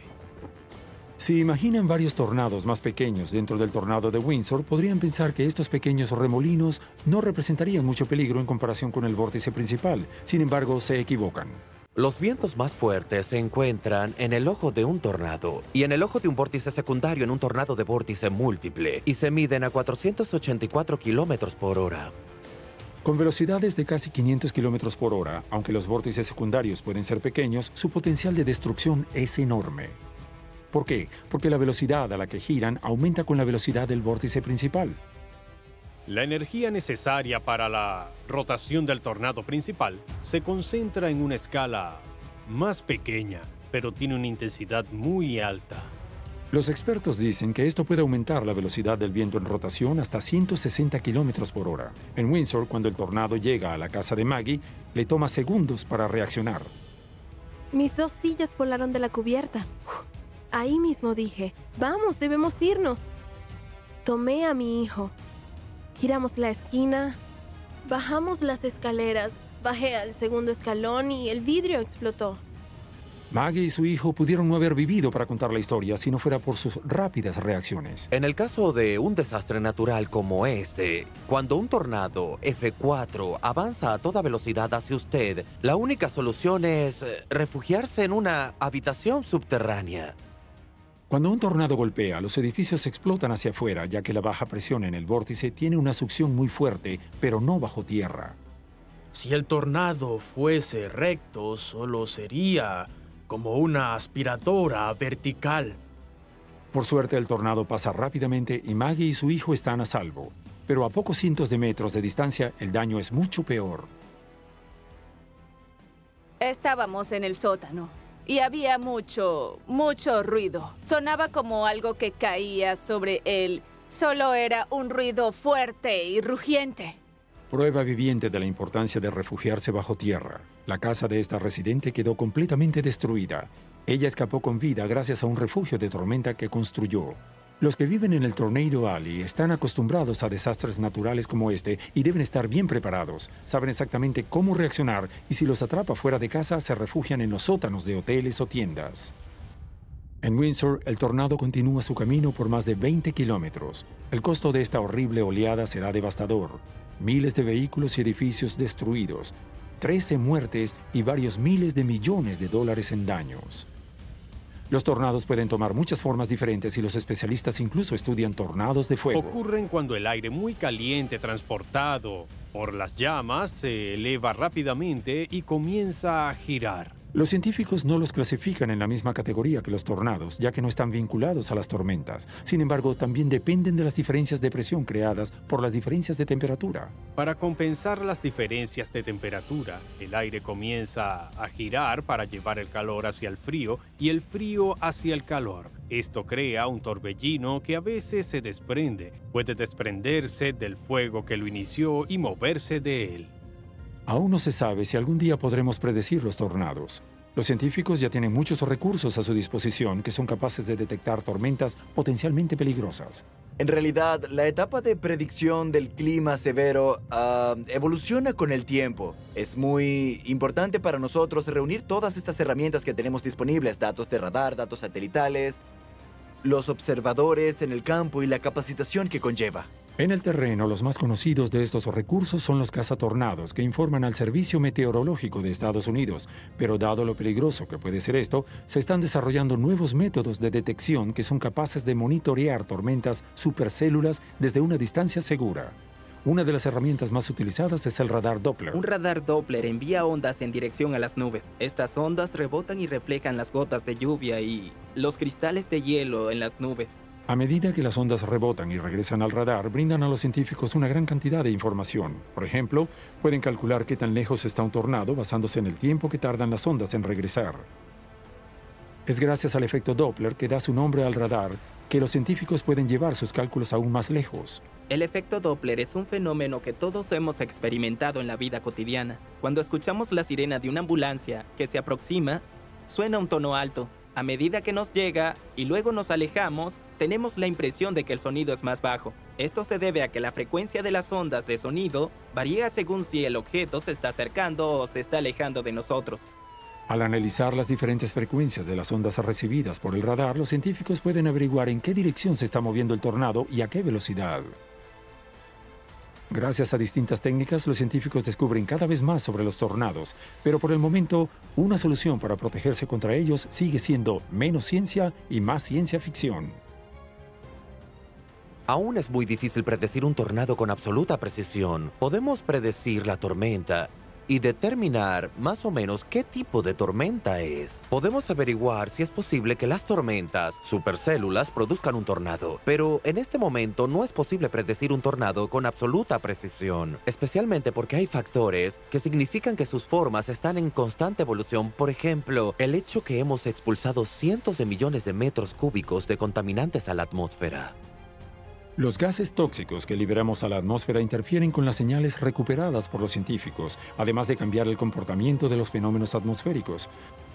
Si imaginan varios tornados más pequeños dentro del tornado de Windsor, podrían pensar que estos pequeños remolinos no representarían mucho peligro en comparación con el vórtice principal. Sin embargo, se equivocan. Los vientos más fuertes se encuentran en el ojo de un tornado y en el ojo de un vórtice secundario en un tornado de vórtice múltiple y se miden a 484 kilómetros por hora. Con velocidades de casi 500 kilómetros por hora, aunque los vórtices secundarios pueden ser pequeños, su potencial de destrucción es enorme. ¿Por qué? Porque la velocidad a la que giran aumenta con la velocidad del vórtice principal. La energía necesaria para la rotación del tornado principal se concentra en una escala más pequeña, pero tiene una intensidad muy alta. Los expertos dicen que esto puede aumentar la velocidad del viento en rotación hasta 160 kilómetros por hora. En Windsor, cuando el tornado llega a la casa de Maggie, le toma segundos para reaccionar. Mis 2 sillas volaron de la cubierta. Ahí mismo dije, vamos, debemos irnos. Tomé a mi hijo. Giramos la esquina, bajamos las escaleras, bajé al segundo escalón y el vidrio explotó. Maggie y su hijo pudieron no haber vivido para contar la historia si no fuera por sus rápidas reacciones. En el caso de un desastre natural como este, cuando un tornado F4 avanza a toda velocidad hacia usted, la única solución es refugiarse en una habitación subterránea. Cuando un tornado golpea, los edificios explotan hacia afuera, ya que la baja presión en el vórtice tiene una succión muy fuerte, pero no bajo tierra. Si el tornado fuese recto, solo sería como una aspiradora vertical. Por suerte, el tornado pasa rápidamente y Maggie y su hijo están a salvo. Pero a pocos cientos de metros de distancia, el daño es mucho peor. Estábamos en el sótano. Y había mucho ruido. Sonaba como algo que caía sobre él. Solo era un ruido fuerte y rugiente. Prueba viviente de la importancia de refugiarse bajo tierra. La casa de esta residente quedó completamente destruida. Ella escapó con vida gracias a un refugio de tormenta que construyó. Los que viven en el Tornado Alley están acostumbrados a desastres naturales como este y deben estar bien preparados. Saben exactamente cómo reaccionar y si los atrapa fuera de casa, se refugian en los sótanos de hoteles o tiendas. En Windsor, el tornado continúa su camino por más de 20 kilómetros. El costo de esta horrible oleada será devastador. Miles de vehículos y edificios destruidos, 13 muertes y varios miles de millones de dólares en daños. Los tornados pueden tomar muchas formas diferentes y los especialistas incluso estudian tornados de fuego. Ocurren cuando el aire muy caliente transportado por las llamas se eleva rápidamente y comienza a girar. Los científicos no los clasifican en la misma categoría que los tornados, ya que no están vinculados a las tormentas. Sin embargo, también dependen de las diferencias de presión creadas por las diferencias de temperatura. Para compensar las diferencias de temperatura, el aire comienza a girar para llevar el calor hacia el frío y el frío hacia el calor. Esto crea un torbellino que a veces se desprende. Puede desprenderse del fuego que lo inició y moverse de él. Aún no se sabe si algún día podremos predecir los tornados. Los científicos ya tienen muchos recursos a su disposición que son capaces de detectar tormentas potencialmente peligrosas. En realidad, la etapa de predicción del clima severo evoluciona con el tiempo. Es muy importante para nosotros reunir todas estas herramientas que tenemos disponibles, datos de radar, datos satelitales, los observadores en el campo y la capacitación que conlleva. En el terreno, los más conocidos de estos recursos son los cazatornados, que informan al Servicio Meteorológico de Estados Unidos. Pero dado lo peligroso que puede ser esto, se están desarrollando nuevos métodos de detección que son capaces de monitorear tormentas supercélulas desde una distancia segura. Una de las herramientas más utilizadas es el radar Doppler. Un radar Doppler envía ondas en dirección a las nubes. Estas ondas rebotan y reflejan las gotas de lluvia y los cristales de hielo en las nubes. A medida que las ondas rebotan y regresan al radar, brindan a los científicos una gran cantidad de información. Por ejemplo, pueden calcular qué tan lejos está un tornado basándose en el tiempo que tardan las ondas en regresar. Es gracias al efecto Doppler que da su nombre al radar que los científicos pueden llevar sus cálculos aún más lejos. El efecto Doppler es un fenómeno que todos hemos experimentado en la vida cotidiana. Cuando escuchamos la sirena de una ambulancia que se aproxima, suena un tono alto. A medida que nos llega y luego nos alejamos, tenemos la impresión de que el sonido es más bajo. Esto se debe a que la frecuencia de las ondas de sonido varía según si el objeto se está acercando o se está alejando de nosotros. Al analizar las diferentes frecuencias de las ondas recibidas por el radar, los científicos pueden averiguar en qué dirección se está moviendo el tornado y a qué velocidad. Gracias a distintas técnicas, los científicos descubren cada vez más sobre los tornados, pero por el momento, una solución para protegerse contra ellos sigue siendo menos ciencia y más ciencia ficción. Aún es muy difícil predecir un tornado con absoluta precisión. Podemos predecir la tormenta y determinar más o menos qué tipo de tormenta es. Podemos averiguar si es posible que las tormentas, supercélulas, produzcan un tornado. Pero en este momento no es posible predecir un tornado con absoluta precisión, especialmente porque hay factores que significan que sus formas están en constante evolución. Por ejemplo, el hecho que hemos expulsado cientos de millones de metros cúbicos de contaminantes a la atmósfera. Los gases tóxicos que liberamos a la atmósfera interfieren con las señales recuperadas por los científicos, además de cambiar el comportamiento de los fenómenos atmosféricos.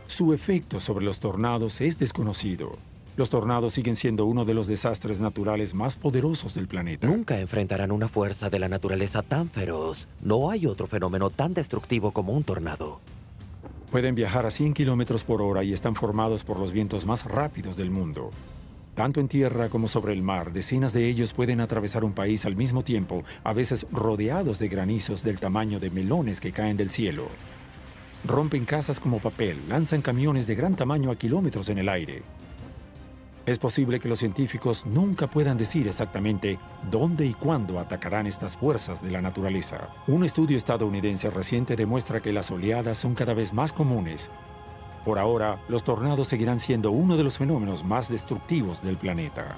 Su efecto sobre los tornados es desconocido. Los tornados siguen siendo uno de los desastres naturales más poderosos del planeta. Nunca enfrentarán una fuerza de la naturaleza tan feroz. No hay otro fenómeno tan destructivo como un tornado. Pueden viajar a 100 kilómetros por hora y están formados por los vientos más rápidos del mundo. Tanto en tierra como sobre el mar, decenas de ellos pueden atravesar un país al mismo tiempo, a veces rodeados de granizos del tamaño de melones que caen del cielo. Rompen casas como papel, lanzan camiones de gran tamaño a kilómetros en el aire. Es posible que los científicos nunca puedan decir exactamente dónde y cuándo atacarán estas fuerzas de la naturaleza. Un estudio estadounidense reciente demuestra que las oleadas son cada vez más comunes. Por ahora, los tornados seguirán siendo uno de los fenómenos más destructivos del planeta.